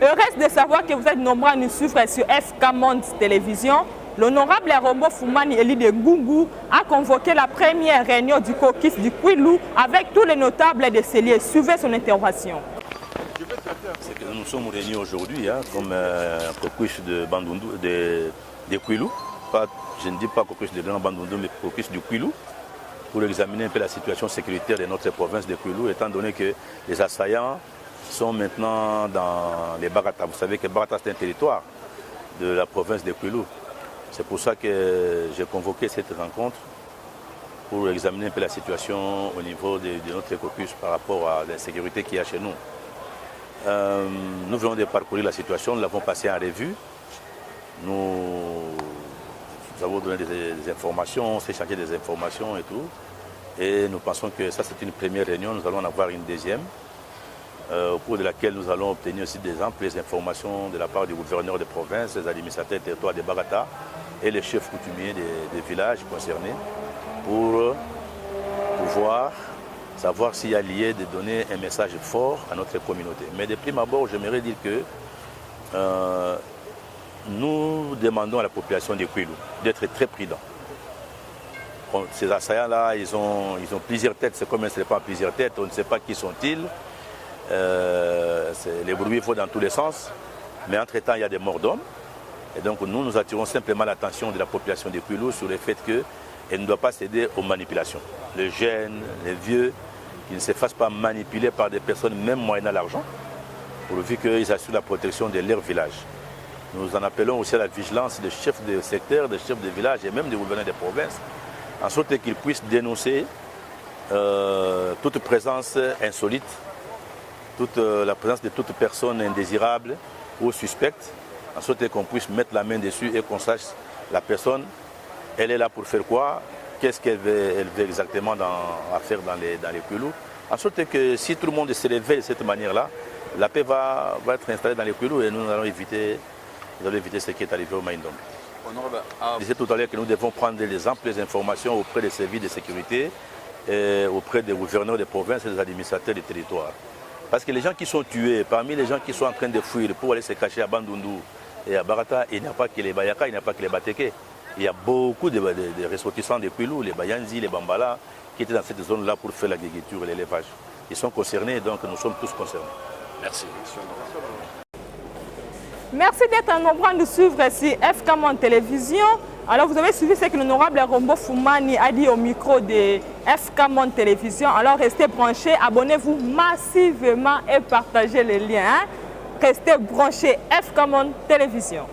Reste de savoir que vous êtes nombreux à nous suivre sur FK Monde Télévision. L'honorable Rombo Fumani Eli de Ngungu a convoqué la première réunion du caucus du Kwilu avec tous les notables de ce lieu. Suivez son intervention. C'est que nous sommes réunis aujourd'hui comme un caucus de Bandundu, de Kwilu. Je ne dis pas caucus de Bandundu, mais caucus du Kwilu, pour examiner un peu la situation sécuritaire de notre province de Kwilu, étant donné que les assaillants sont maintenant dans les Barata. Vous savez que Barata, c'est un territoire de la province de Kwilu. C'est pour ça que j'ai convoqué cette rencontre pour examiner un peu la situation au niveau de notre caucus par rapport à l'insécurité qu'il y a chez nous. Nous venons de parcourir la situation, nous l'avons passée en revue. Nous avons donné des informations, on s'est échangé des informations et tout. Et nous pensons que ça c'est une première réunion, nous allons en avoir une deuxième, au cours de laquelle nous allons obtenir aussi des amples informations de la part du gouverneur de province, des administrateurs territoires de Barata et les chefs coutumiers des villages concernés pour pouvoir savoir s'il y a lieu de donner un message fort à notre communauté. Mais de prime abord, j'aimerais dire que nous demandons à la population de Kwilu d'être très prudents. Ces assaillants-là, ils ont plusieurs têtes, c'est comme un serpent à plusieurs têtes, on ne sait pas qui sont-ils. Les bruits vont dans tous les sens, mais entre-temps, il y a des morts d'hommes. Et donc nous attirons simplement l'attention de la population de Kwilu sur le fait qu'elle ne doit pas céder aux manipulations. Les jeunes, les vieux, qu'ils ne se fassent pas manipuler par des personnes même moyennant l'argent, pourvu qu'ils assurent la protection de leur village. Nous en appelons aussi à la vigilance des chefs de secteur, des chefs de village et même des gouverneurs des provinces, en sorte qu'ils puissent dénoncer toute présence insolite, la présence de toute personne indésirable ou suspecte, en sorte qu'on puisse mettre la main dessus et qu'on sache la personne, elle est là pour faire quoi, qu'est-ce qu'elle veut exactement à faire dans les Kwilu. En sorte que si tout le monde se réveille de cette manière-là, la paix va être installée dans les Kwilu et nous allons éviter ce qui est arrivé au Maïndom. Je disais tout à l'heure que nous devons prendre les amples informations auprès des services de sécurité, et auprès des gouverneurs des provinces et des administrateurs des territoires. Parce que les gens qui sont tués, parmi les gens qui sont en train de fuir pour aller se cacher à Bandundu et à Barata, il n'y a pas que les Bayaka, il n'y a pas que les Bateke. Il y a beaucoup de ressortissants de Kwilu, les Bayanzi, les Bambala, qui étaient dans cette zone-là pour faire l'agriculture et l'élevage. Ils sont concernés, donc nous sommes tous concernés. Merci. Merci d'être nombreux à nous suivre ici, FK Monde Télévision. Alors vous avez suivi ce que l'honorable Rombo Fumani a dit au micro de FK Monde Télévision. Alors restez branchés, abonnez-vous massivement et partagez les liens. Restez branchés, FK Monde Télévision.